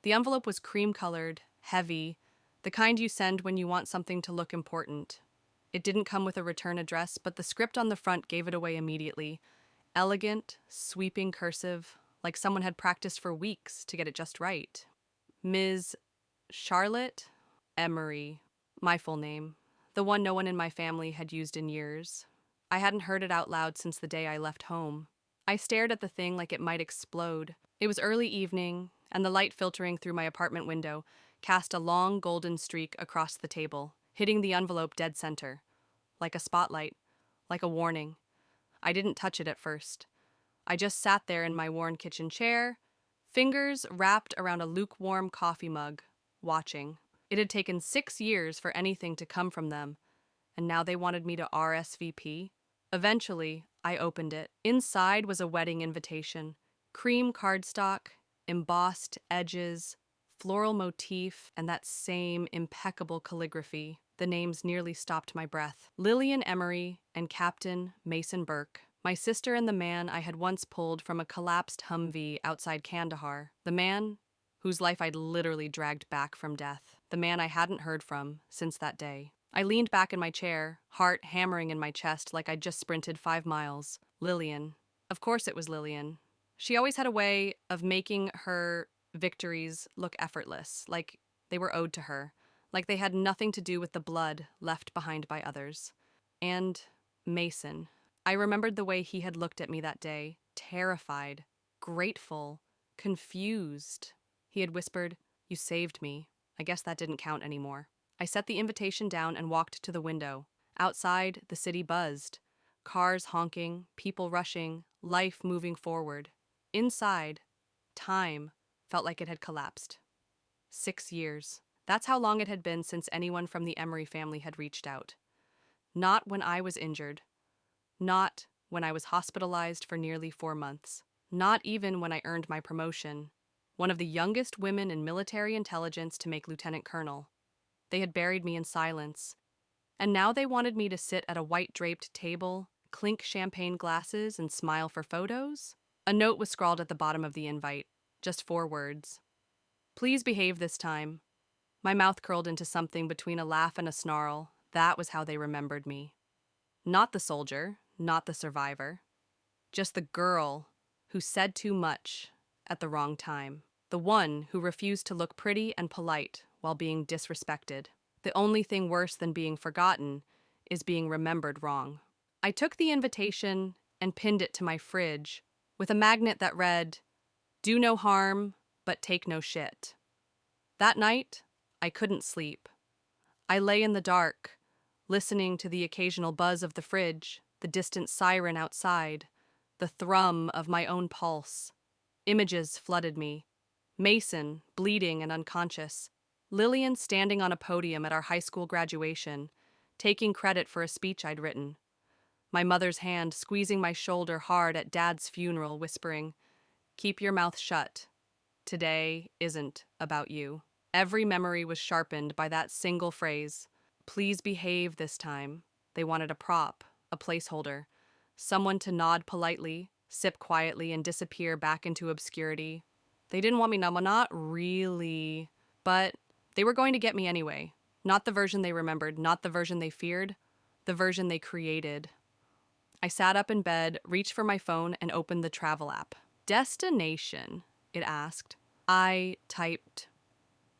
The envelope was cream-colored, heavy, the kind you send when you want something to look important. It didn't come with a return address, but the script on the front gave it away immediately. Elegant, sweeping cursive, like someone had practiced for weeks to get it just right. Ms. Charlotte Emery, my full name, the one no one in my family had used in years. I hadn't heard it out loud since the day I left home. I stared at the thing like it might explode. It was early evening, and the light filtering through my apartment window cast a long golden streak across the table, hitting the envelope dead center, like a spotlight, like a warning. I didn't touch it at first. I just sat there in my worn kitchen chair, fingers wrapped around a lukewarm coffee mug, watching. It had taken 6 years for anything to come from them, and now they wanted me to RSVP. Eventually, I opened it. Inside was a wedding invitation. Cream cardstock, embossed edges, floral motif, and that same impeccable calligraphy. The names nearly stopped my breath. Lillian Emery and Captain Mason Burke. My sister and the man I had once pulled from a collapsed Humvee outside Kandahar. The man whose life I'd literally dragged back from death. The man I hadn't heard from since that day. I leaned back in my chair, heart hammering in my chest like I'd just sprinted 5 miles. Lillian. Of course it was Lillian. She always had a way of making her victories look effortless, like they were owed to her, like they had nothing to do with the blood left behind by others. And Mason. I remembered the way he had looked at me that day, terrified, grateful, confused. He had whispered, "You saved me." I guess that didn't count anymore. I set the invitation down and walked to the window. Outside, the city buzzed. Cars honking, people rushing, life moving forward. Inside, time felt like it had collapsed. 6 years. That's how long it had been since anyone from the Emery family had reached out. Not when I was injured. Not when I was hospitalized for nearly 4 months. Not even when I earned my promotion. One of the youngest women in military intelligence to make lieutenant colonel. They had buried me in silence. And now they wanted me to sit at a white-draped table, clink champagne glasses, and smile for photos? A note was scrawled at the bottom of the invite, just 4 words. "Please behave this time." My mouth curled into something between a laugh and a snarl. That was how they remembered me. Not the soldier, not the survivor. Just the girl who said too much at the wrong time. The one who refused to look pretty and polite while being disrespected. The only thing worse than being forgotten is being remembered wrong. I took the invitation and pinned it to my fridge with a magnet that read, "Do no harm, but take no shit." That night, I couldn't sleep. I lay in the dark, listening to the occasional buzz of the fridge, the distant siren outside, the thrum of my own pulse. Images flooded me. Mason, bleeding and unconscious. Lillian standing on a podium at our high school graduation, taking credit for a speech I'd written. My mother's hand squeezing my shoulder hard at Dad's funeral, whispering, "Keep your mouth shut. Today isn't about you." Every memory was sharpened by that single phrase. Please behave this time. They wanted a prop, a placeholder, someone to nod politely, sip quietly, and disappear back into obscurity. They didn't want me not really, but they were going to get me anyway. Not the version they remembered, not the version they feared, the version they created. I sat up in bed, reached for my phone, and opened the travel app. "Destination?" it asked. I typed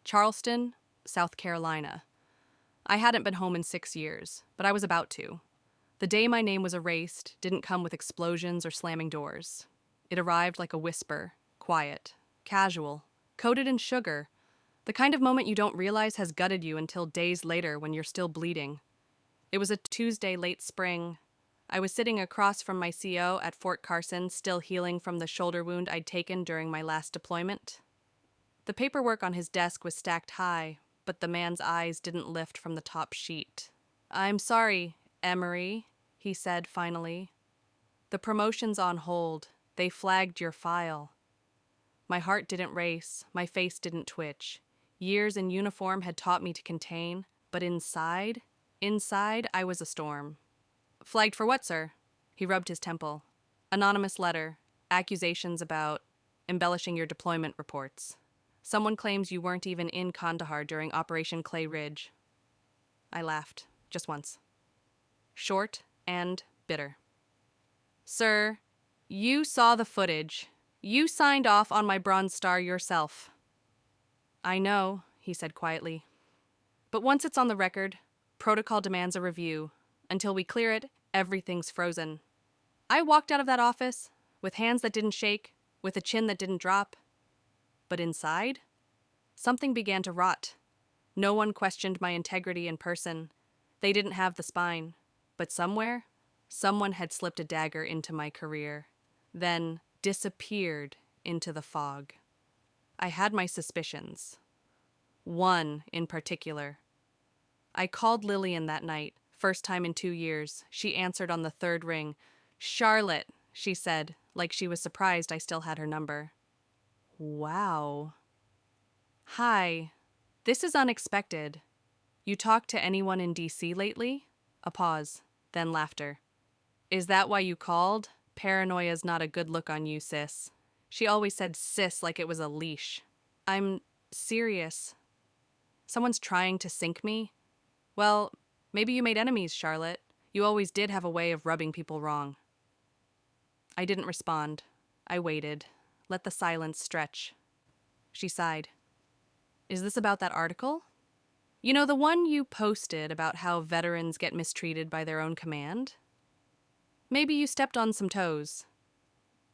Charleston, South Carolina. I hadn't been home in 6 years, but I was about to. The day my name was erased didn't come with explosions or slamming doors. It arrived like a whisper, quiet, casual, coated in sugar, the kind of moment you don't realize has gutted you until days later when you're still bleeding. It was a Tuesday late spring. I was sitting across from my CO at Fort Carson, still healing from the shoulder wound I'd taken during my last deployment. The paperwork on his desk was stacked high, but the man's eyes didn't lift from the top sheet. "I'm sorry, Emery," he said finally. "The promotion's on hold. They flagged your file." My heart didn't race, my face didn't twitch. Years in uniform had taught me to contain, but inside I was a storm. "Flagged for what, sir?" He rubbed his temple. "Anonymous letter. Accusations about embellishing your deployment reports." Someone claims you weren't even in Kandahar during Operation Clay Ridge. I laughed, just once. Short and bitter. Sir, you saw the footage. You signed off on my Bronze Star yourself. I know, he said quietly. But once it's on the record, protocol demands a review. Until we clear it, everything's frozen. I walked out of that office with hands that didn't shake, with a chin that didn't drop. But inside, something began to rot. No one questioned my integrity in person. They didn't have the spine. But somewhere, someone had slipped a dagger into my career, then disappeared into the fog. I had my suspicions. One in particular. I called Lillian that night, first time in 2 years. She answered on the third ring. "Charlotte," she said, like she was surprised I still had her number. Wow. "Hi. This is unexpected. You talked to anyone in DC lately?" A pause, then laughter. "Is that why you called? Paranoia's not a good look on you, sis." She always said sis like it was a leash. "I'm serious. Someone's trying to sink me." "Well, maybe you made enemies, Charlotte. You always did have a way of rubbing people wrong." I didn't respond. I waited, let the silence stretch. She sighed. "Is this about that article? You know, the one you posted about how veterans get mistreated by their own command? Maybe you stepped on some toes."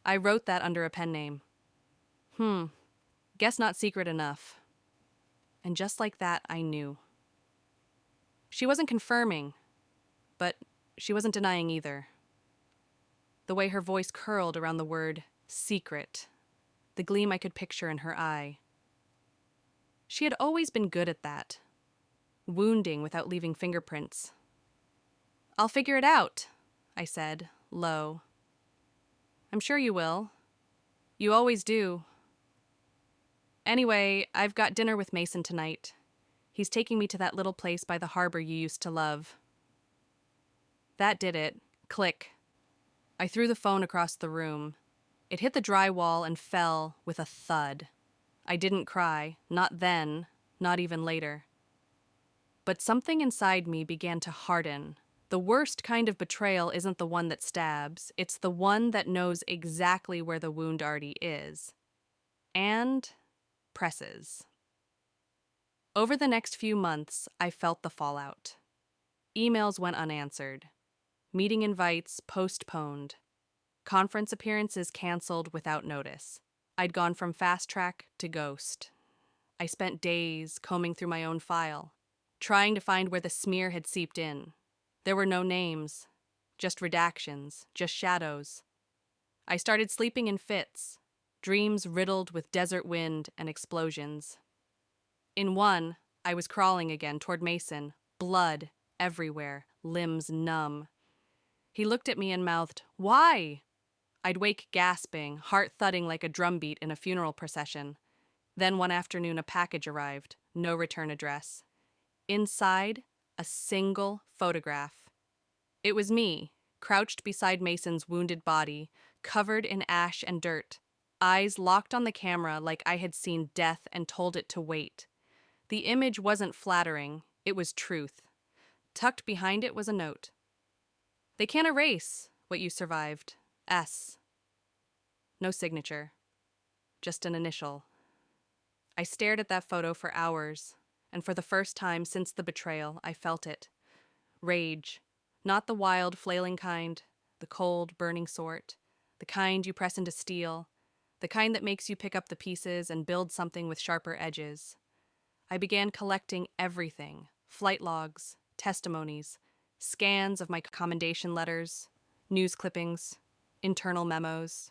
I wrote that under a pen name. Guess not secret enough. And just like that, I knew. She wasn't confirming, but she wasn't denying either. The way her voice curled around the word secret, the gleam I could picture in her eye. She had always been good at that, wounding without leaving fingerprints. "I'll figure it out," I said, low. "I'm sure you will. You always do. Anyway, I've got dinner with Mason tonight. He's taking me to that little place by the harbor you used to love." That did it. Click. I threw the phone across the room. It hit the drywall and fell with a thud. I didn't cry, not then, not even later. But something inside me began to harden. The worst kind of betrayal isn't the one that stabs, it's the one that knows exactly where the wound already is. And presses. Over the next few months, I felt the fallout. Emails went unanswered. Meeting invites postponed. Conference appearances canceled without notice. I'd gone from fast track to ghost. I spent days combing through my own file, trying to find where the smear had seeped in. There were no names, just redactions, just shadows. I started sleeping in fits, dreams riddled with desert wind and explosions. In one, I was crawling again toward Mason, blood everywhere, limbs numb. He looked at me and mouthed, "Why?" I'd wake gasping, heart thudding like a drumbeat in a funeral procession. Then one afternoon a package arrived, no return address. Inside, a single photograph. It was me, crouched beside Mason's wounded body, covered in ash and dirt, eyes locked on the camera like I had seen death and told it to wait. The image wasn't flattering, it was truth. Tucked behind it was a note. "They can't erase what you survived. S." No signature. Just an initial. I stared at that photo for hours, and for the first time since the betrayal, I felt it. Rage. Not the wild, flailing kind, the cold, burning sort, the kind you press into steel, the kind that makes you pick up the pieces and build something with sharper edges. I began collecting everything: flight logs, testimonies, scans of my commendation letters, news clippings, internal memos.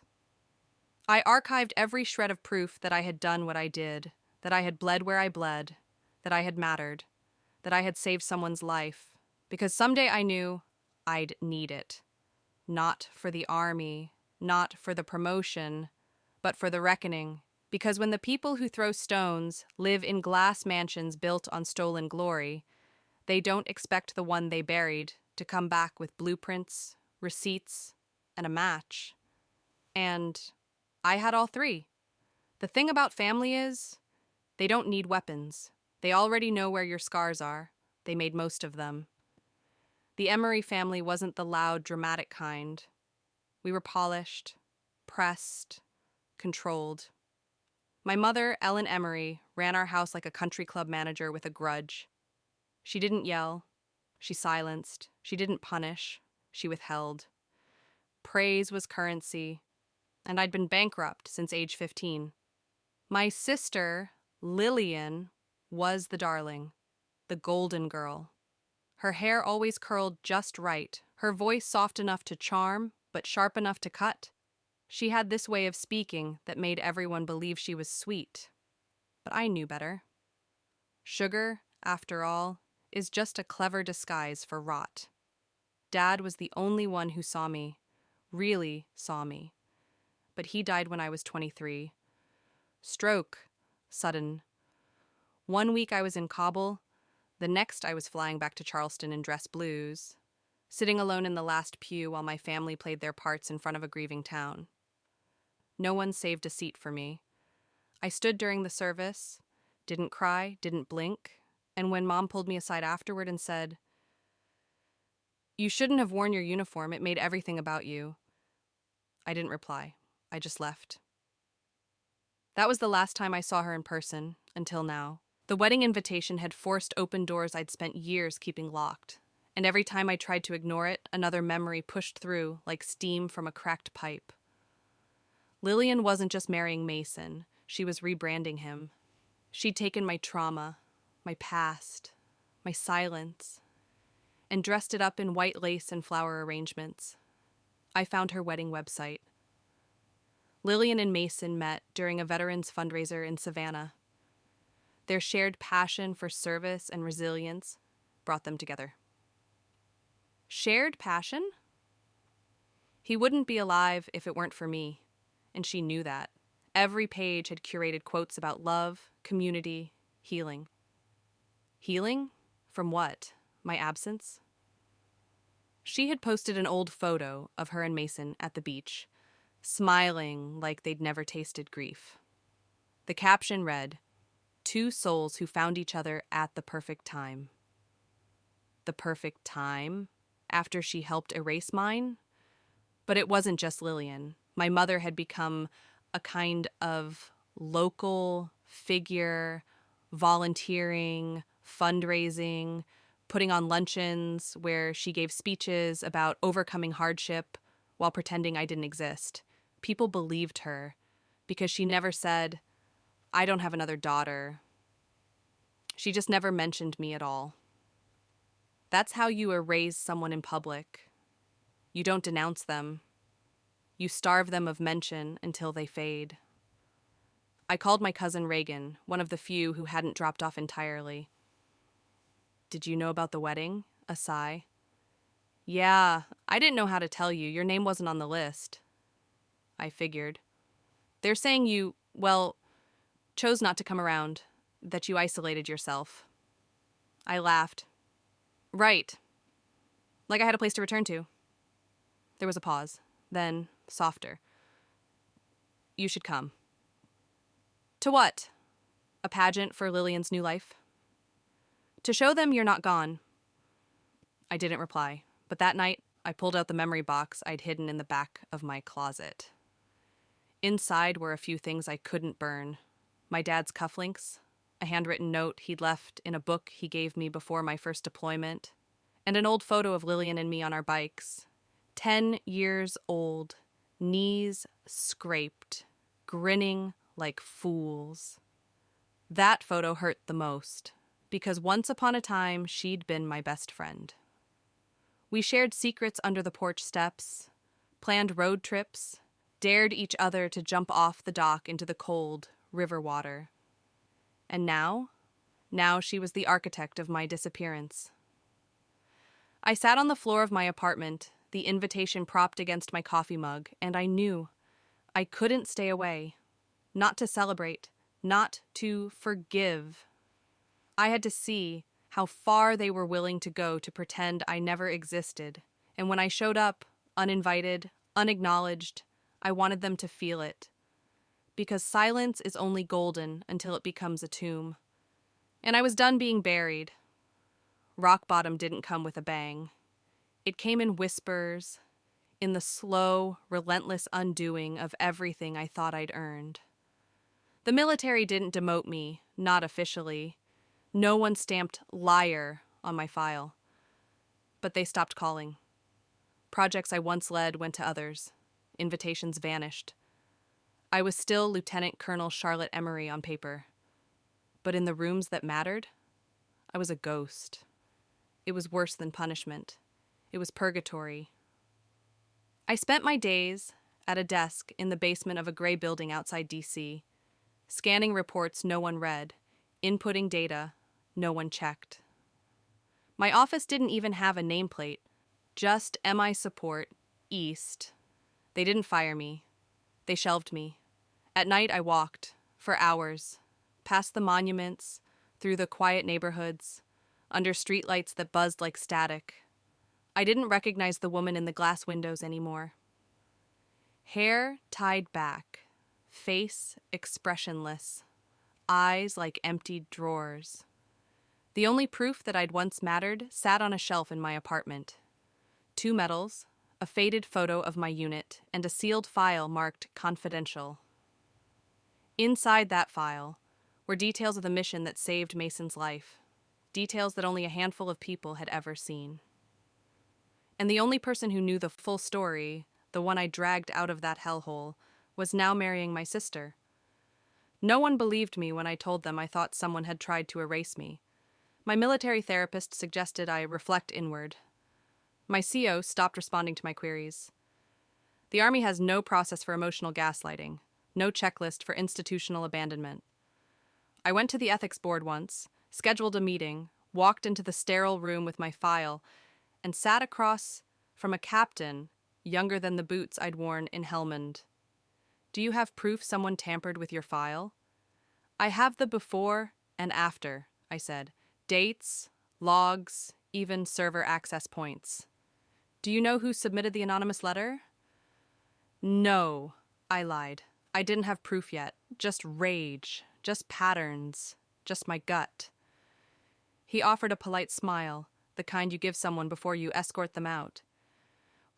I archived every shred of proof that I had done what I did, that I had bled where I bled, that I had mattered, that I had saved someone's life, because someday I knew I'd need it. Not for the army, not for the promotion, but for the reckoning. Because when the people who throw stones live in glass mansions built on stolen glory, they don't expect the one they buried to come back with blueprints, receipts, and a match. And I had all three. The thing about family is, They don't need weapons. They already know where your scars are. They made most of them. The Emery family wasn't the loud, dramatic kind. We were polished, pressed, controlled. My mother, Ellen Emery, ran our house like a country club manager with a grudge. She didn't yell. She silenced. She didn't punish. She withheld. Praise was currency, and I'd been bankrupt since age 15. My sister, Lillian, was the darling, the golden girl. Her hair always curled just right, her voice soft enough to charm, but sharp enough to cut. She had this way of speaking that made everyone believe she was sweet. But I knew better. Sugar, after all, is just a clever disguise for rot. Dad was the only one who saw me, really saw me. But he died when I was 23. Stroke, sudden. One week I was in Kabul, the next I was flying back to Charleston in dress blues, sitting alone in the last pew while my family played their parts in front of a grieving town. No one saved a seat for me. I stood during the service, didn't cry, didn't blink, and when Mom pulled me aside afterward and said, "You shouldn't have worn your uniform, it made everything about you," I didn't reply. I just left. That was the last time I saw her in person, until now. The wedding invitation had forced open doors I'd spent years keeping locked, and every time I tried to ignore it, another memory pushed through like steam from a cracked pipe. Lillian wasn't just marrying Mason, she was rebranding him. She'd taken my trauma, my past, my silence, and dressed it up in white lace and flower arrangements. I found her wedding website. Lillian and Mason met during a veterans fundraiser in Savannah. Their shared passion for service and resilience brought them together. Shared passion? He wouldn't be alive if it weren't for me, and she knew that. Every page had curated quotes about love, community, healing. Healing? From what? My absence? She had posted an old photo of her and Mason at the beach, smiling like they'd never tasted grief. The caption read, "Two souls who found each other at the perfect time." The perfect time? After she helped erase mine? But it wasn't just Lillian. My mother had become a kind of local figure, volunteering, fundraising, putting on luncheons where she gave speeches about overcoming hardship while pretending I didn't exist. People believed her because she never said, "I don't have another daughter." She just never mentioned me at all. That's how you erase someone in public. You don't denounce them. You starve them of mention until they fade. I called my cousin Reagan, one of the few who hadn't dropped off entirely. "Did you know about the wedding?" A sigh. "Yeah, I didn't know how to tell you. Your name wasn't on the list." I figured. "They're saying you, well, chose not to come around, that you isolated yourself." I laughed. "Right. Like I had a place to return to." There was a pause. Then, softer. "You should come." "To what? A pageant for Lillian's new life?" "To show them you're not gone." I didn't reply, but that night I pulled out the memory box I'd hidden in the back of my closet. Inside were a few things I couldn't burn. My dad's cufflinks, a handwritten note he'd left in a book he gave me before my first deployment, and an old photo of Lillian and me on our bikes. 10 years old, knees scraped, grinning like fools. That photo hurt the most, because once upon a time she'd been my best friend. We shared secrets under the porch steps, planned road trips, dared each other to jump off the dock into the cold river water. And now she was the architect of my disappearance. I sat on the floor of my apartment, the invitation propped against my coffee mug, and I knew I couldn't stay away. Not to celebrate, not to forgive. I had to see how far they were willing to go to pretend I never existed, and when I showed up, uninvited, unacknowledged, I wanted them to feel it. because silence is only golden until it becomes a tomb. And I was done being buried. Rock bottom didn't come with a bang. It came in whispers, in the slow, relentless undoing of everything I thought I'd earned. The military didn't demote me, not officially. No one stamped liar on my file. But they stopped calling. Projects I once led went to others. Invitations vanished. I was still Lieutenant Colonel Charlotte Emery on paper. But in the rooms that mattered, I was a ghost. It was worse than punishment. It was purgatory. I spent my days at a desk in the basement of a gray building outside D.C., scanning reports no one read, inputting data no one checked. My office didn't even have a nameplate, just MI Support, East. They didn't fire me. They shelved me. At night I walked, for hours, past the monuments, through the quiet neighborhoods, under streetlights that buzzed like static. I didn't recognize the woman in the glass windows anymore. Hair tied back, face expressionless, eyes like emptied drawers. The only proof that I'd once mattered sat on a shelf in my apartment. 2 medals, a faded photo of my unit, and a sealed file marked confidential. Inside that file were details of the mission that saved Mason's life, details that only a handful of people had ever seen. And the only person who knew the full story, the one I dragged out of that hellhole, was now marrying my sister. No one believed me when I told them I thought someone had tried to erase me. My military therapist suggested I reflect inward. My CO stopped responding to my queries. The Army has no process for emotional gaslighting, no checklist for institutional abandonment. I went to the ethics board once, scheduled a meeting, walked into the sterile room with my file, and sat across from a captain younger than the boots I'd worn in Helmand. Do you have proof someone tampered with your file? I have the before and after, I said. Dates, logs, even server access points. Do you know who submitted the anonymous letter? No, I lied. I didn't have proof yet. Just rage, just patterns, just my gut. He offered a polite smile, the kind you give someone before you escort them out.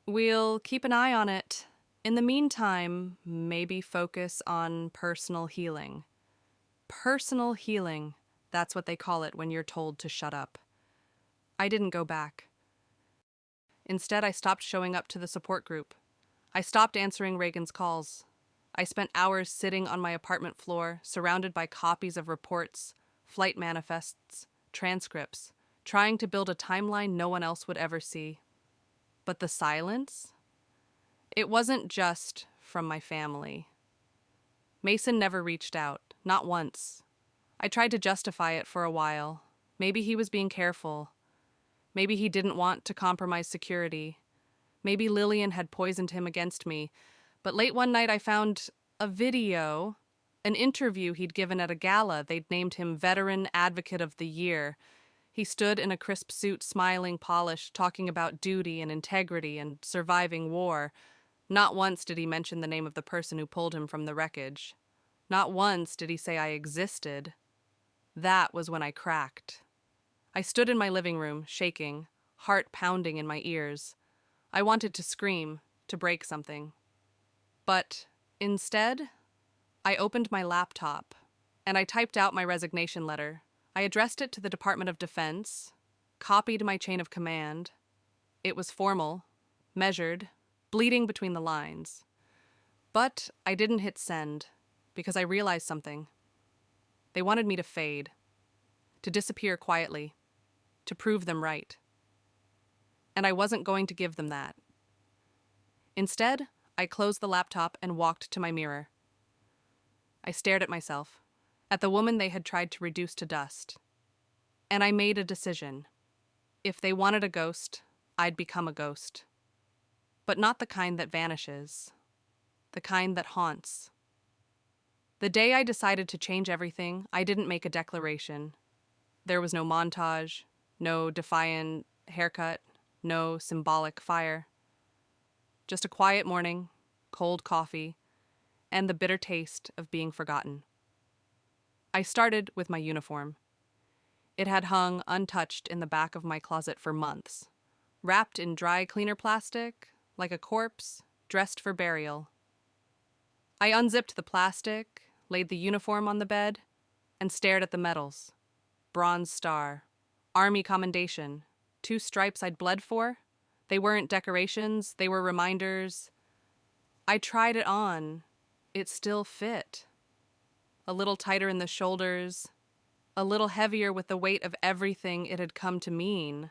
We'll keep an eye on it. In the meantime, maybe focus on personal healing. Personal healing, that's what they call it when you're told to shut up. I didn't go back. Instead, I stopped showing up to the support group. I stopped answering Reagan's calls. I spent hours sitting on my apartment floor, surrounded by copies of reports, flight manifests, transcripts, trying to build a timeline no one else would ever see. But the silence? It wasn't just from my family. Mason never reached out, not once. I tried to justify it for a while. Maybe he was being careful. Maybe he didn't want to compromise security. Maybe Lillian had poisoned him against me. But late one night I found a video, an interview he'd given at a gala. They'd named him Veteran Advocate of the Year. He stood in a crisp suit, smiling, polished, talking about duty and integrity and surviving war. Not once did he mention the name of the person who pulled him from the wreckage. Not once did he say I existed. That was when I cracked. I stood in my living room, shaking, heart pounding in my ears. I wanted to scream, to break something. But instead, I opened my laptop, and I typed out my resignation letter. I addressed it to the Department of Defense, copied my chain of command. It was formal, measured, bleeding between the lines. But I didn't hit send, because I realized something. They wanted me to fade, to disappear quietly, to prove them right. And I wasn't going to give them that. Instead, I closed the laptop and walked to my mirror. I stared at myself, at the woman they had tried to reduce to dust. And I made a decision. If they wanted a ghost, I'd become a ghost. But not the kind that vanishes, the kind that haunts. The day I decided to change everything, I didn't make a declaration. There was no montage, no defiant haircut, no symbolic fire. Just a quiet morning, cold coffee, and the bitter taste of being forgotten. I started with my uniform. It had hung untouched in the back of my closet for months, wrapped in dry cleaner plastic, like a corpse dressed for burial. I unzipped the plastic, laid the uniform on the bed, and stared at the medals. Bronze Star, Army Commendation, 2 stripes I'd bled for. They weren't decorations, they were reminders. I tried it on. It still fit. A little tighter in the shoulders, a little heavier with the weight of everything it had come to mean.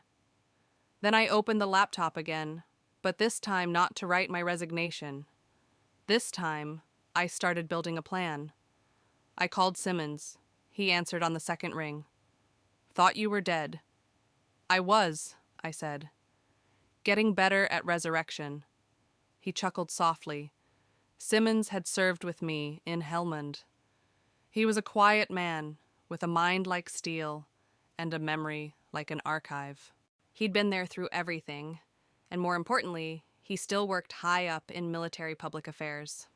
Then I opened the laptop again, but this time not to write my resignation. This time, I started building a plan. I called Simmons. He answered on the second ring. "Thought you were dead." "I was," I said. "Getting better at resurrection." He chuckled softly. Simmons had served with me in Helmand. He was a quiet man, with a mind like steel and a memory like an archive. He'd been there through everything, and more importantly, he still worked high up in military public affairs.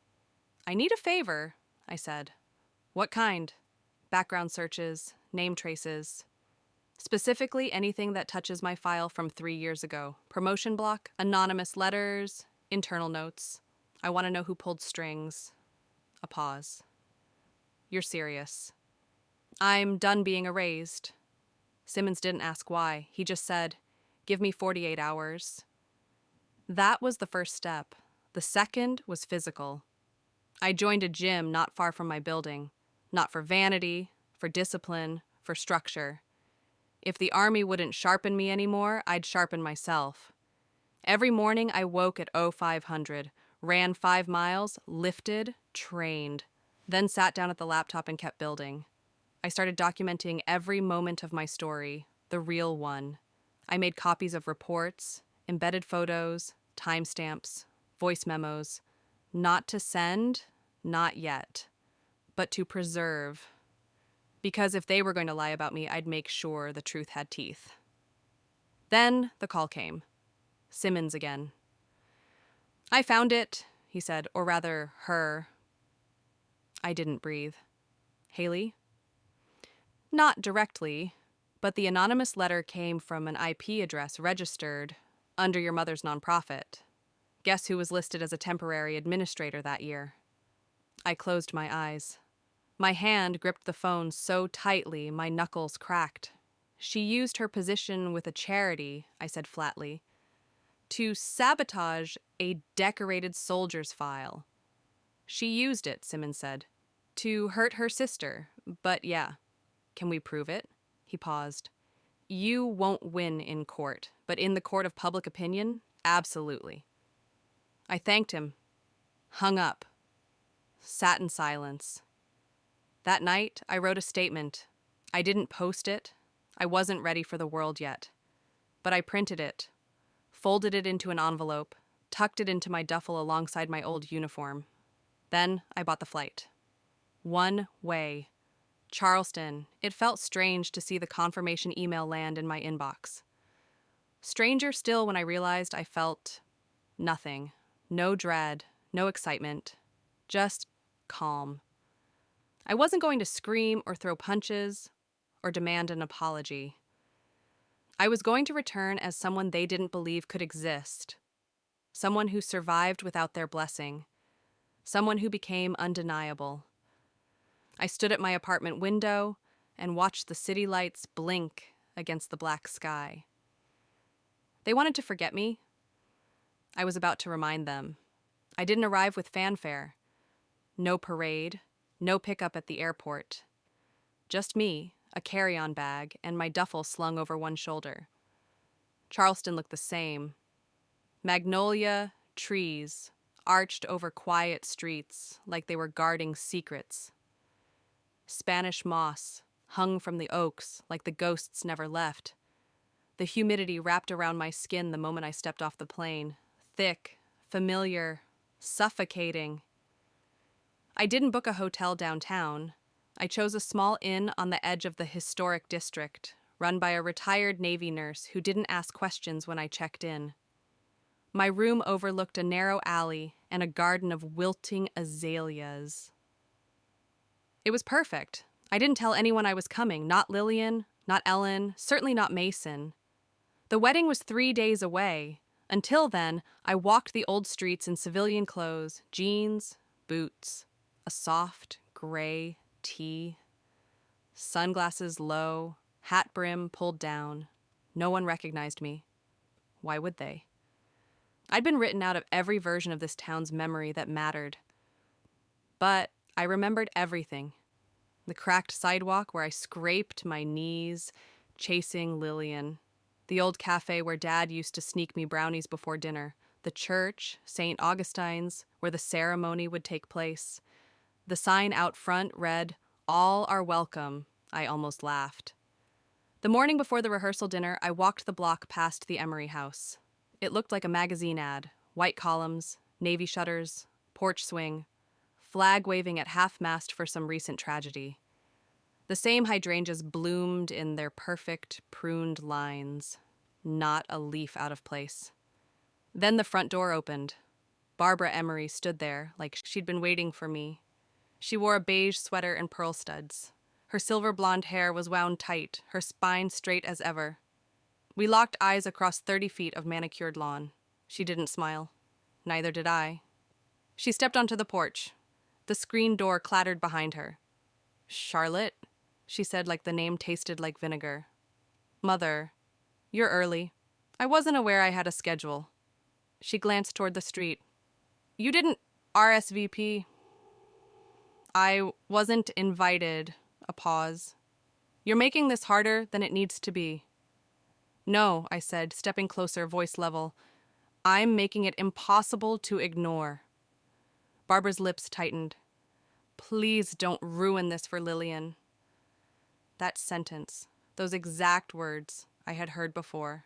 "I need a favor," I said. "What kind?" "Background searches, name traces. Specifically anything that touches my file from 3 years ago. Promotion block, anonymous letters, internal notes. I want to know who pulled strings." A pause. "You're serious." "I'm done being erased." Simmons didn't ask why. He just said, "Give me 48 hours. That was the first step. The second was physical. I joined a gym not far from my building. Not for vanity, for discipline, for structure. If the Army wouldn't sharpen me anymore, I'd sharpen myself. Every morning I woke at 0500, ran 5 miles, lifted, trained, then sat down at the laptop and kept building. I started documenting every moment of my story, the real one. I made copies of reports, embedded photos, timestamps, voice memos. Not to send, not yet, but to preserve. Because if they were going to lie about me, I'd make sure the truth had teeth. Then the call came. Simmons again. "I found it," he said, or rather, her. I didn't breathe. "Haley?" "Not directly, but the anonymous letter came from an IP address registered under your mother's nonprofit. Guess who was listed as a temporary administrator that year?" I closed my eyes. My hand gripped the phone so tightly my knuckles cracked. "She used her position with a charity," I said flatly, "to sabotage a decorated soldier's file." "She used it," Simmons said, "to hurt her sister, but yeah. Can we prove it?" He paused. "You won't win in court, but in the court of public opinion, absolutely." I thanked him, hung up, sat in silence. That night, I wrote a statement. I didn't post it. I wasn't ready for the world yet. But I printed it, folded it into an envelope, tucked it into my duffel alongside my old uniform. Then I bought the flight. One way. Charleston. It felt strange to see the confirmation email land in my inbox. Stranger still when I realized I felt nothing. No dread, no excitement, just calm. I wasn't going to scream or throw punches or demand an apology. I was going to return as someone they didn't believe could exist, someone who survived without their blessing, someone who became undeniable. I stood at my apartment window and watched the city lights blink against the black sky. They wanted to forget me. I was about to remind them. I didn't arrive with fanfare. No parade, no pickup at the airport. Just me, a carry-on bag, and my duffel slung over one shoulder. Charleston looked the same. Magnolia trees arched over quiet streets like they were guarding secrets. Spanish moss hung from the oaks like the ghosts never left. The humidity wrapped around my skin the moment I stepped off the plane. Thick, familiar, suffocating. I didn't book a hotel downtown. I chose a small inn on the edge of the historic district, run by a retired Navy nurse who didn't ask questions when I checked in. My room overlooked a narrow alley and a garden of wilting azaleas. It was perfect. I didn't tell anyone I was coming, not Lillian, not Ellen, certainly not Mason. The wedding was 3 days away. Until then, I walked the old streets in civilian clothes, jeans, boots, a soft, gray tee, sunglasses low, hat brim pulled down. No one recognized me. Why would they? I'd been written out of every version of this town's memory that mattered. But I remembered everything. The cracked sidewalk where I scraped my knees, chasing Lillian. The old cafe where Dad used to sneak me brownies before dinner. The church, St. Augustine's, where the ceremony would take place. The sign out front read, "All are welcome." I almost laughed. The morning before the rehearsal dinner, I walked the block past the Emery house. It looked like a magazine ad. White columns, navy shutters, porch swing, flag waving at half-mast for some recent tragedy. The same hydrangeas bloomed in their perfect, pruned lines. Not a leaf out of place. Then the front door opened. Barbara Emery stood there, like she'd been waiting for me. She wore a beige sweater and pearl studs. Her silver blonde hair was wound tight, her spine straight as ever. We locked eyes across 30 feet of manicured lawn. She didn't smile. Neither did I. She stepped onto the porch. The screen door clattered behind her. "Charlotte," she said like the name tasted like vinegar. "Mother, you're early. I wasn't aware I had a schedule." She glanced toward the street. "You didn't RSVP." "I wasn't invited." A pause. "You're making this harder than it needs to be." "No," I said, stepping closer, voice level. "I'm making it impossible to ignore." Barbara's lips tightened. "Please don't ruin this for Lillian." That sentence, those exact words, I had heard before.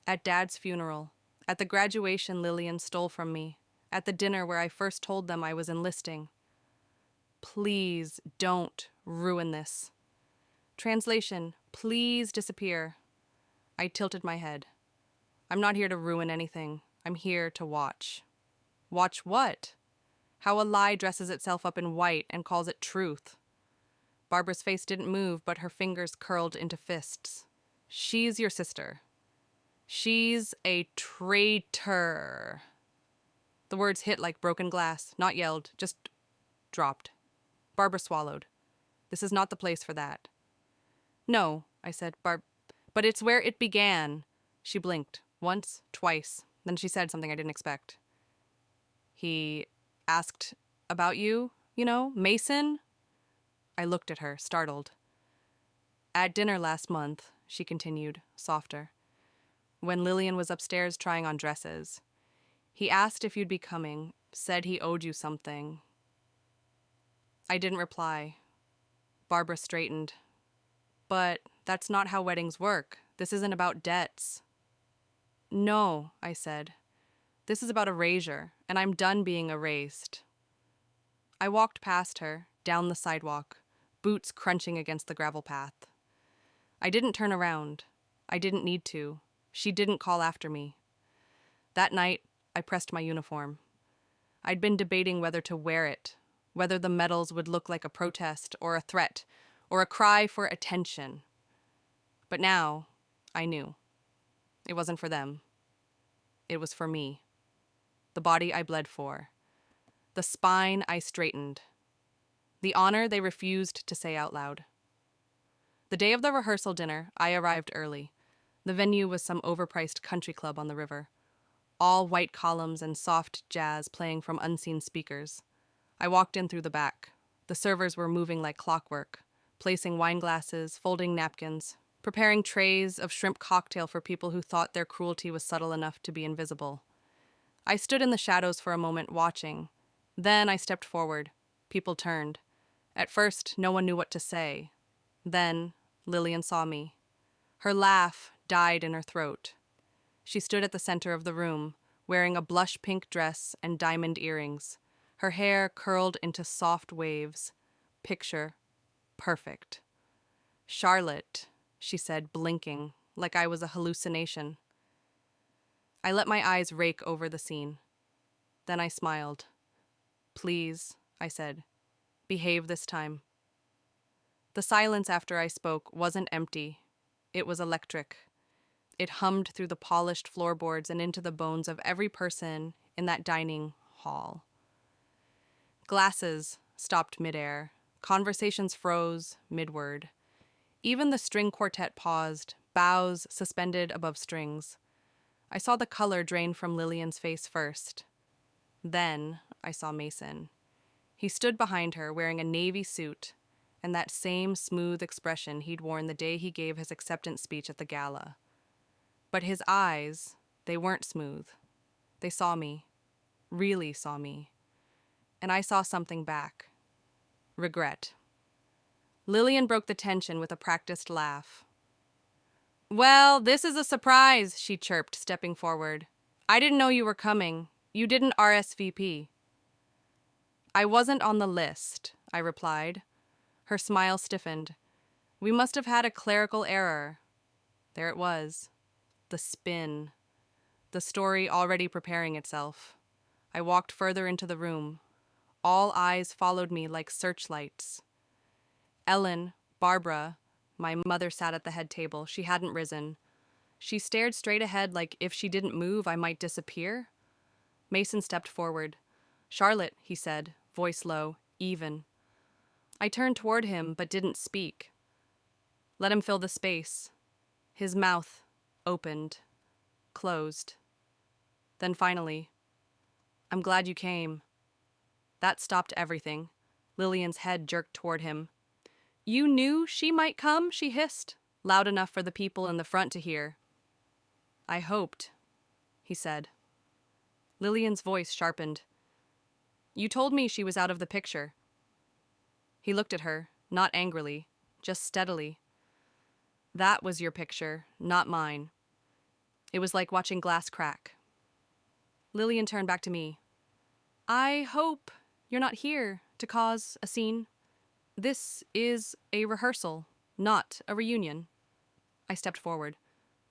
At Dad's funeral, at the graduation Lillian stole from me, at the dinner where I first told them I was enlisting. Please don't ruin this. Translation, please disappear. I tilted my head. I'm not here to ruin anything. I'm here to watch. Watch what? How a lie dresses itself up in white and calls it truth. Barbara's face didn't move, but her fingers curled into fists. She's your sister. She's a traitor. The words hit like broken glass, not yelled, just dropped. Barbara swallowed. This is not the place for that. "No," I said, but it's where it began." She blinked, once, twice, then she said something I didn't expect. "He asked about you, Mason?" I looked at her, startled. "At dinner last month," she continued, softer, "when Lillian was upstairs trying on dresses. He asked if you'd be coming, said he owed you something." I didn't reply. Barbara straightened. "But that's not how weddings work. This isn't about debts." "No," I said. "This is about erasure, and I'm done being erased." I walked past her, down the sidewalk, boots crunching against the gravel path. I didn't turn around. I didn't need to. She didn't call after me. That night, I pressed my uniform. I'd been debating whether to wear it, whether the medals would look like a protest or a threat or a cry for attention. But now, I knew. It wasn't for them. It was for me. The body I bled for. The spine I straightened. The honor they refused to say out loud. The day of the rehearsal dinner, I arrived early. The venue was some overpriced country club on the river. All white columns and soft jazz playing from unseen speakers. I walked in through the back. The servers were moving like clockwork, placing wine glasses, folding napkins, preparing trays of shrimp cocktail for people who thought their cruelty was subtle enough to be invisible. I stood in the shadows for a moment, watching. Then I stepped forward. People turned. At first, no one knew what to say. Then, Lillian saw me. Her laugh died in her throat. She stood at the center of the room, wearing a blush pink dress and diamond earrings. Her hair curled into soft waves. Picture perfect. "Charlotte," she said, blinking, like I was a hallucination. I let my eyes rake over the scene. Then I smiled. "Please," I said, "behave this time." The silence after I spoke wasn't empty. It was electric. It hummed through the polished floorboards and into the bones of every person in that dining hall. Glasses stopped midair. Conversations froze mid-word. Even the string quartet paused, bows suspended above strings. I saw the color drain from Lillian's face first. Then I saw Mason. He stood behind her, wearing a navy suit and that same smooth expression he'd worn the day he gave his acceptance speech at the gala. But his eyes, they weren't smooth. They saw me, really saw me. And I saw something back. Regret. Lillian broke the tension with a practiced laugh. "Well, this is a surprise," she chirped, stepping forward. "I didn't know you were coming. You didn't RSVP." "I wasn't on the list," I replied. Her smile stiffened. "We must have had a clerical error." There it was. The spin. The story already preparing itself. I walked further into the room. All eyes followed me like searchlights. Ellen, Barbara, my mother sat at the head table. She hadn't risen. She stared straight ahead like if she didn't move, I might disappear. Mason stepped forward. "Charlotte," he said, voice low, even. I turned toward him, but didn't speak. Let him fill the space. His mouth opened, closed. Then finally, "I'm glad you came." That stopped everything. Lillian's head jerked toward him. "You knew she might come?" she hissed, loud enough for the people in the front to hear. "I hoped," he said. Lillian's voice sharpened. "You told me she was out of the picture." He looked at her, not angrily, just steadily. "That was your picture, not mine." It was like watching glass crack. Lillian turned back to me. "I hope you're not here to cause a scene. This is a rehearsal, not a reunion." I stepped forward.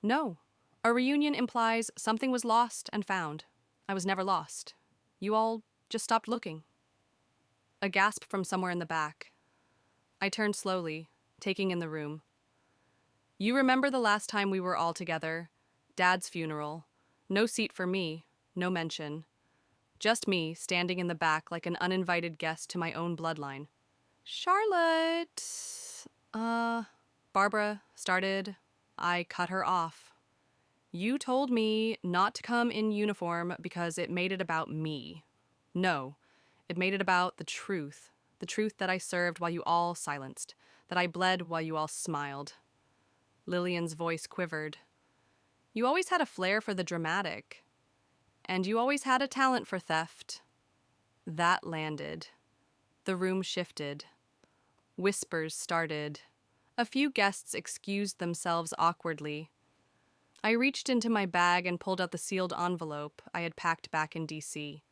"No, a reunion implies something was lost and found. I was never lost. You all just stopped looking." A gasp from somewhere in the back. I turned slowly, taking in the room. "You remember the last time we were all together? Dad's funeral. No seat for me, no mention. Just me, standing in the back like an uninvited guest to my own bloodline." "Charlotte," Barbara started. I cut her off. "You told me not to come in uniform because it made it about me. No, it made it about the truth that I served while you all silenced, that I bled while you all smiled." Lillian's voice quivered. "You always had a flair for the dramatic. And you always had a talent for theft." That landed. The room shifted. Whispers started. A few guests excused themselves awkwardly. I reached into my bag and pulled out the sealed envelope I had packed back in D.C.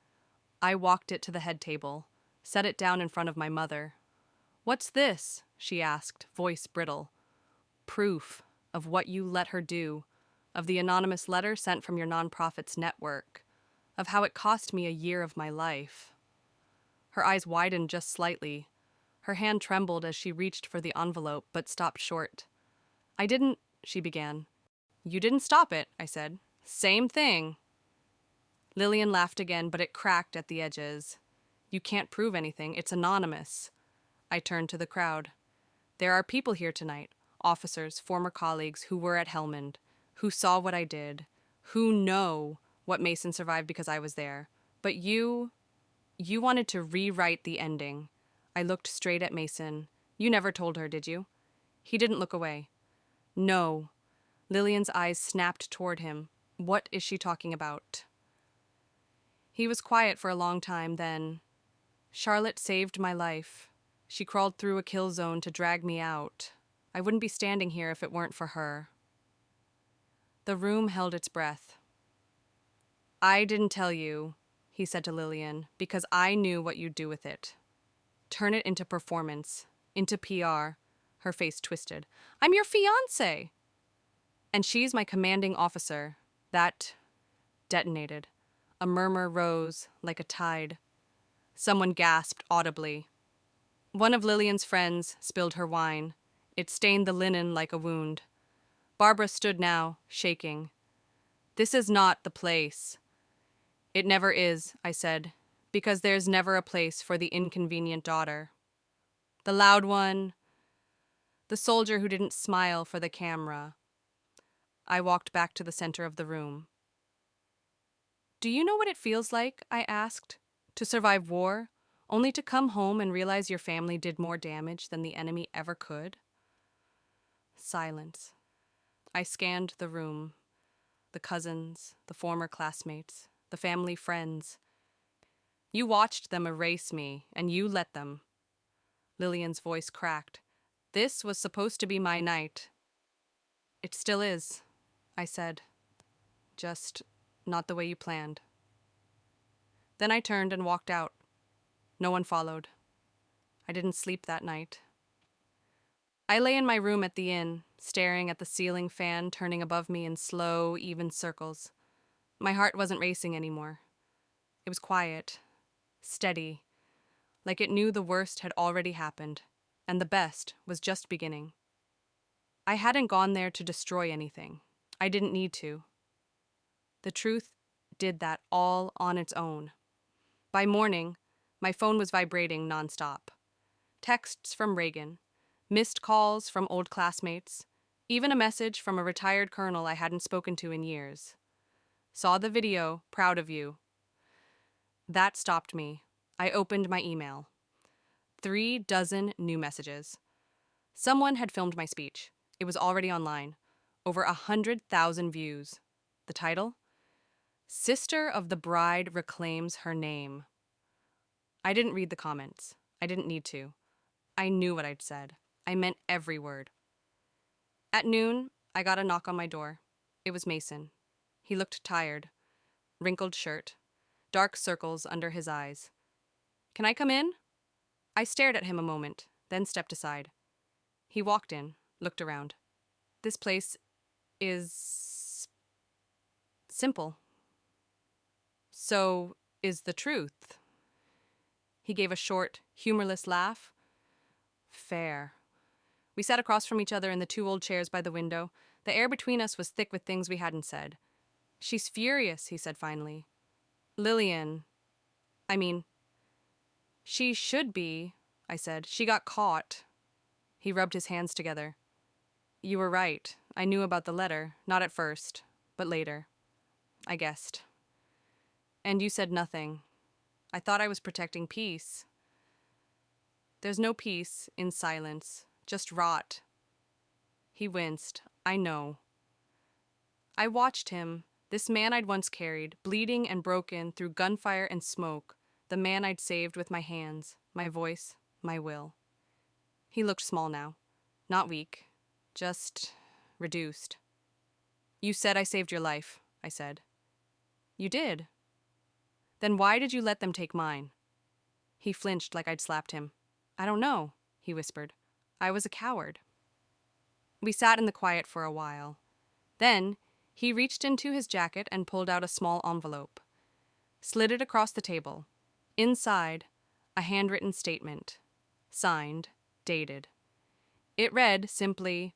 I walked it to the head table, set it down in front of my mother. "What's this?" she asked, voice brittle. "Proof of what you let her do, of the anonymous letter sent from your nonprofit's network, of how it cost me a year of my life." Her eyes widened just slightly. Her hand trembled as she reached for the envelope, but stopped short. "I didn't," she began. "You didn't stop it," I said. "Same thing." Lillian laughed again, but it cracked at the edges. "You can't prove anything. It's anonymous." I turned to the crowd. "There are people here tonight, officers, former colleagues who were at Helmand, who saw what I did, who know what Mason survived because I was there. But you wanted to rewrite the ending." I looked straight at Mason. "You never told her, did you?" He didn't look away. "No." Lillian's eyes snapped toward him. "What is she talking about?" He was quiet for a long time, then, "Charlotte saved my life. She crawled through a kill zone to drag me out. I wouldn't be standing here if it weren't for her." The room held its breath. "I didn't tell you," he said to Lillian, "because I knew what you'd do with it. Turn it into performance, into PR." Her face twisted. "I'm your fiancé!" "And she's my commanding officer." That detonated. A murmur rose like a tide. Someone gasped audibly. One of Lillian's friends spilled her wine. It stained the linen like a wound. Barbara stood now, shaking. "This is not the place." "It never is," I said, "because there's never a place for the inconvenient daughter." The loud one, the soldier who didn't smile for the camera. I walked back to the center of the room. "Do you know what it feels like," I asked, "to survive war, only to come home and realize your family did more damage than the enemy ever could?" Silence. I scanned the room, the cousins, the former classmates, the family friends. "You watched them erase me, and you let them." Lillian's voice cracked. "This was supposed to be my night." "It still is," I said. "Just not the way you planned." Then I turned and walked out. No one followed. I didn't sleep that night. I lay in my room at the inn, staring at the ceiling fan turning above me in slow, even circles. My heart wasn't racing anymore. It was quiet, steady, like it knew the worst had already happened, and the best was just beginning. I hadn't gone there to destroy anything. I didn't need to. The truth did that all on its own. By morning, my phone was vibrating nonstop. Texts from Reagan, missed calls from old classmates, even a message from a retired colonel I hadn't spoken to in years. "Saw the video, proud of you." That stopped me. I opened my email. 36 new messages. Someone had filmed my speech. It was already online. Over 100,000 views. The title? "Sister of the Bride Reclaims Her Name." I didn't read the comments. I didn't need to. I knew what I'd said. I meant every word. At noon, I got a knock on my door. It was Mason. He looked tired. Wrinkled shirt. Dark circles under his eyes. "Can I come in?" I stared at him a moment, then stepped aside. He walked in, looked around. "This place is simple." "So is the truth." He gave a short, humorless laugh. "Fair." We sat across from each other in the two old chairs by the window. The air between us was thick with things we hadn't said. "She's furious," he said finally. "Lillian, I mean, she should be," I said. "She got caught." He rubbed his hands together. "You were right. I knew about the letter, not at first, but later. I guessed. And you said nothing. I thought I was protecting peace." "There's no peace in silence, just rot." He winced. "I know." I watched him, this man I'd once carried, bleeding and broken through gunfire and smoke, the man I'd saved with my hands, my voice, my will. He looked small now. Not weak. Just reduced. "You said I saved your life," I said. "You did." "Then why did you let them take mine?" He flinched like I'd slapped him. "I don't know," he whispered. "I was a coward." We sat in the quiet for a while. Then he reached into his jacket and pulled out a small envelope. Slid it across the table. Inside, a handwritten statement. Signed, dated. It read simply,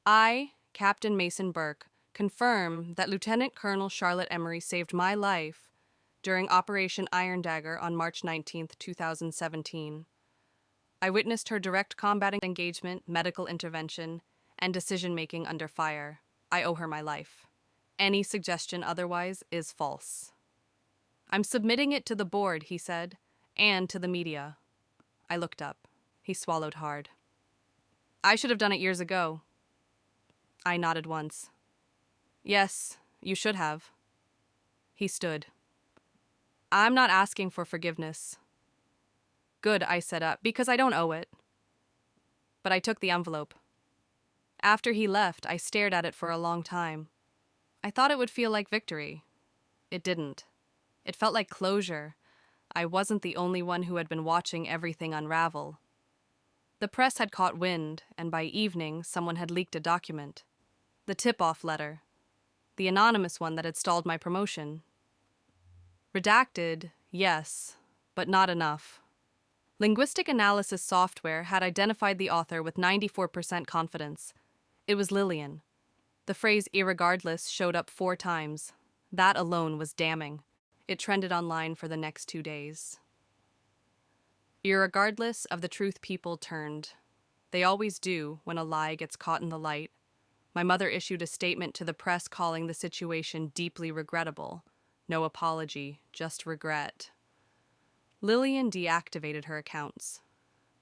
"I, Captain Mason Burke, confirm that Lieutenant Colonel Charlotte Emery saved my life during Operation Iron Dagger on March 19th, 2017. I witnessed her direct combat engagement, medical intervention, and decision-making under fire. I owe her my life. Any suggestion otherwise is false." "I'm submitting it to the board," he said, "and to the media." I looked up. He swallowed hard. "I should have done it years ago." I nodded once. "Yes, you should have." He stood. "I'm not asking for forgiveness." "Good," I said up, "because I don't owe it." But I took the envelope. After he left, I stared at it for a long time. I thought it would feel like victory. It didn't. It felt like closure. I wasn't the only one who had been watching everything unravel. The press had caught wind, and by evening, someone had leaked a document. The tip-off letter. The anonymous one that had stalled my promotion. Redacted, yes, but not enough. Linguistic analysis software had identified the author with 94% confidence. It was Lillian. The phrase irregardless showed up 4 times. That alone was damning. It trended online for the next 2 days. Irregardless of the truth, people turned. They always do when a lie gets caught in the light. My mother issued a statement to the press calling the situation deeply regrettable. No apology, just regret. Lillian deactivated her accounts.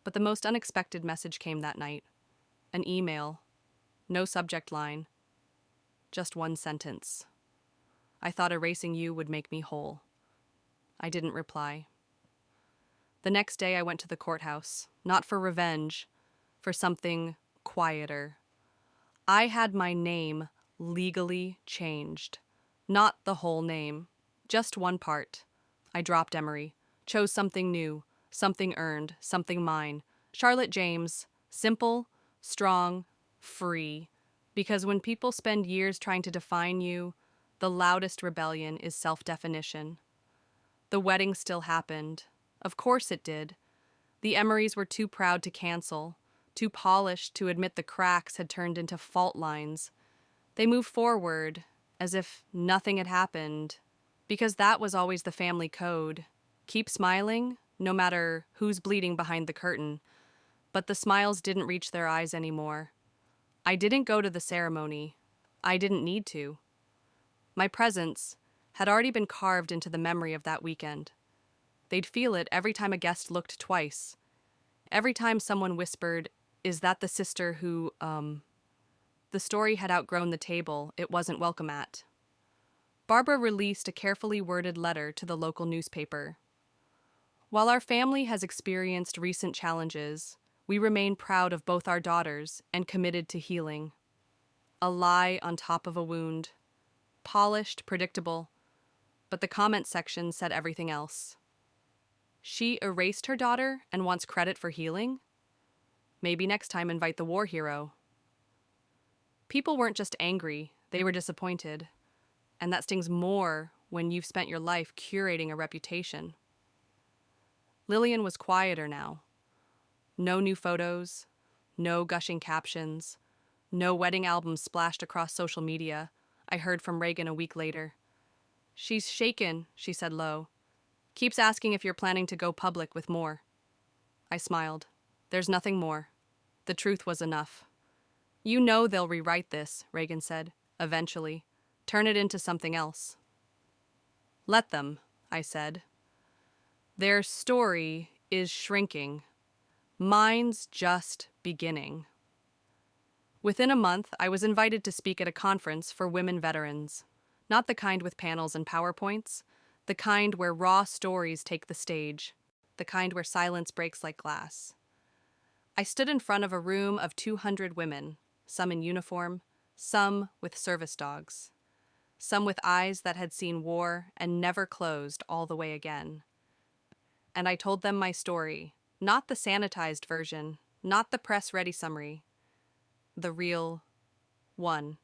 But the most unexpected message came that night. An email. No subject line. Just one sentence. I thought erasing you would make me whole. I didn't reply. The next day I went to the courthouse, not for revenge, for something quieter. I had my name legally changed. Not the whole name, just one part. I dropped Emery, chose something new, something earned, something mine. Charlotte James, simple, strong, free. Because when people spend years trying to define you, the loudest rebellion is self-definition. The wedding still happened. Of course it did. The Emerys were too proud to cancel, too polished to admit the cracks had turned into fault lines. They moved forward, as if nothing had happened, because that was always the family code. Keep smiling, no matter who's bleeding behind the curtain. But the smiles didn't reach their eyes anymore. I didn't go to the ceremony. I didn't need to. My presence had already been carved into the memory of that weekend. They'd feel it every time a guest looked twice. Every time someone whispered, "Is that the sister who, The story had outgrown the table it wasn't welcome at. Barbara released a carefully worded letter to the local newspaper. While our family has experienced recent challenges, we remain proud of both our daughters and committed to healing. A lie on top of a wound. Polished, predictable, but the comment section said everything else. She erased her daughter and wants credit for healing? Maybe next time invite the war hero. People weren't just angry, they were disappointed. And that stings more when you've spent your life curating a reputation. Lillian was quieter now. No new photos, no gushing captions, no wedding albums splashed across social media. I heard from Reagan a week later. "She's shaken," she said low. "Keeps asking if you're planning to go public with more." I smiled. "There's nothing more. The truth was enough." "You know they'll rewrite this," Reagan said, "eventually. Turn it into something else." "Let them," I said. "Their story is shrinking. Mine's just beginning." Within a month, I was invited to speak at a conference for women veterans. Not the kind with panels and PowerPoints, the kind where raw stories take the stage, the kind where silence breaks like glass. I stood in front of a room of 200 women, some in uniform, some with service dogs, some with eyes that had seen war and never closed all the way again. And I told them my story, not the sanitized version, not the press-ready summary, the real one.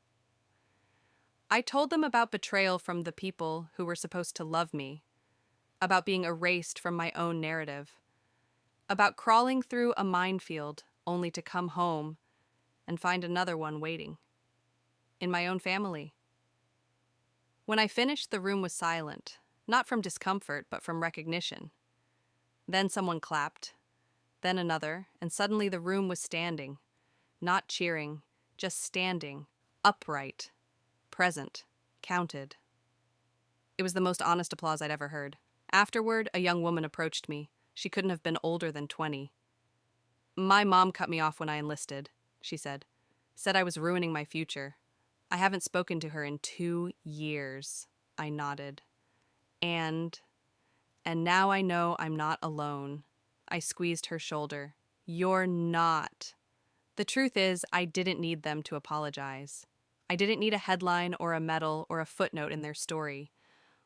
I told them about betrayal from the people who were supposed to love me, about being erased from my own narrative, about crawling through a minefield only to come home and find another one waiting, in my own family. When I finished, the room was silent, not from discomfort, but from recognition. Then someone clapped, then another, and suddenly the room was standing, not cheering, just standing, upright, present, counted. It was the most honest applause I'd ever heard. Afterward, a young woman approached me. She couldn't have been older than 20. "My mom cut me off when I enlisted," she said. "Said I was ruining my future. I haven't spoken to her in 2 years." I nodded. And now I know I'm not alone." I squeezed her shoulder. "You're not." The truth is, I didn't need them to apologize. I didn't need a headline or a medal or a footnote in their story.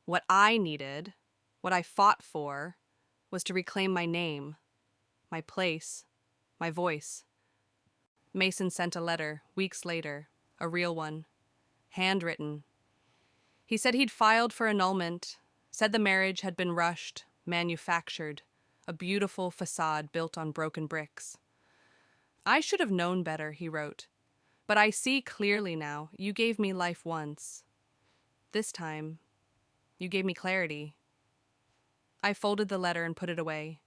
What I needed, what I fought for, was to reclaim my name, my place, my voice. Mason sent a letter, weeks later, a real one, handwritten. He said he'd filed for annulment, Said the marriage had been rushed, manufactured, a beautiful facade built on broken bricks. I should have known better, he wrote. But I see clearly now, you gave me life once. This time, you gave me clarity. I folded the letter and put it away.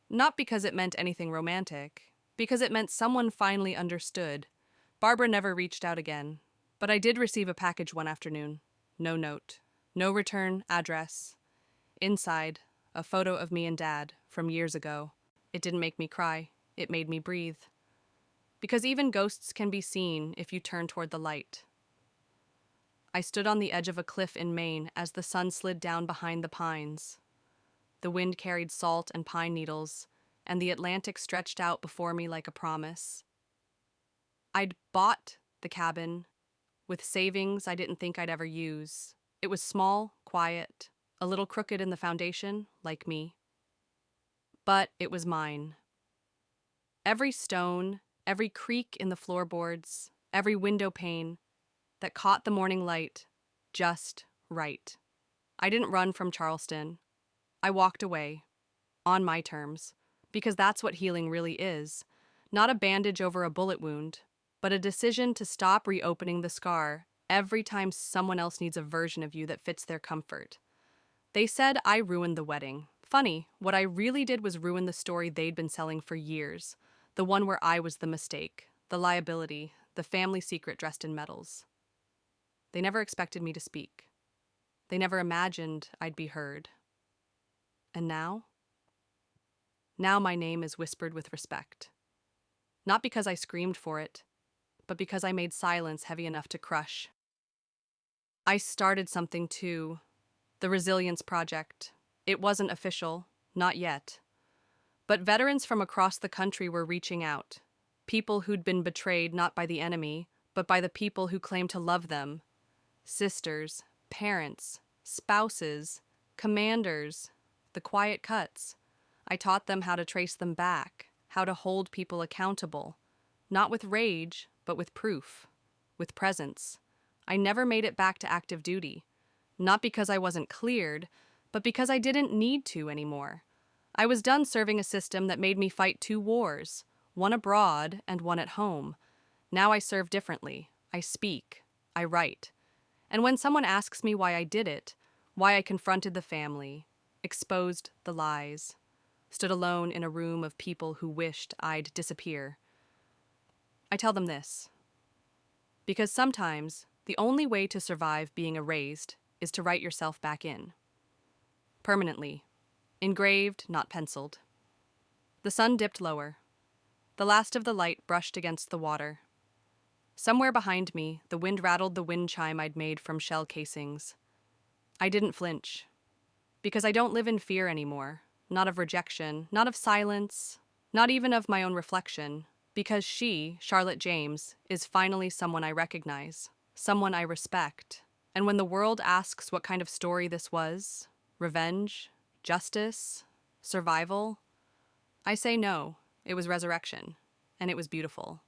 Not because it meant anything romantic, because it meant someone finally understood. Barbara never reached out again, but I did receive a package one afternoon. No note, no return address. Inside, a photo of me and Dad from years ago. It didn't make me cry, it made me breathe. Because even ghosts can be seen if you turn toward the light. I stood on the edge of a cliff in Maine as the sun slid down behind the pines. The wind carried salt and pine needles, and the Atlantic stretched out before me like a promise. I'd bought the cabin with savings I didn't think I'd ever use. It was small, quiet, a little crooked in the foundation, like me. But it was mine. Every stone, every creak in the floorboards, every window pane that caught the morning light just right. I didn't run from Charleston. I walked away, on my terms, because that's what healing really is. Not a bandage over a bullet wound, but a decision to stop reopening the scar every time someone else needs a version of you that fits their comfort. They said I ruined the wedding. Funny, what I really did was ruin the story they'd been selling for years. The one where I was the mistake, the liability, the family secret dressed in medals. They never expected me to speak. They never imagined I'd be heard. And now? Now my name is whispered with respect. Not because I screamed for it, but because I made silence heavy enough to crush. I started something too, the Resilience Project. It wasn't official, not yet. But veterans from across the country were reaching out. People who'd been betrayed not by the enemy, but by the people who claimed to love them. Sisters, parents, spouses, commanders, the quiet cuts. I taught them how to trace them back, how to hold people accountable. Not with rage, but with proof, with presence. I never made it back to active duty. Not because I wasn't cleared, but because I didn't need to anymore. I was done serving a system that made me fight 2 wars, one abroad and one at home. Now I serve differently. I speak. I write. And when someone asks me why I did it, why I confronted the family, exposed the lies, stood alone in a room of people who wished I'd disappear, I tell them this. Because sometimes the only way to survive being erased is to write yourself back in. Permanently. Engraved, not penciled. The sun dipped lower. The last of the light brushed against the water. Somewhere behind me, the wind rattled the wind chime I'd made from shell casings. I didn't flinch. Because I don't live in fear anymore. Not of rejection, not of silence, not even of my own reflection. Because she, Charlotte James, is finally someone I recognize, someone I respect. And when the world asks what kind of story this was, revenge, justice, survival, I say no, it was resurrection, and it was beautiful.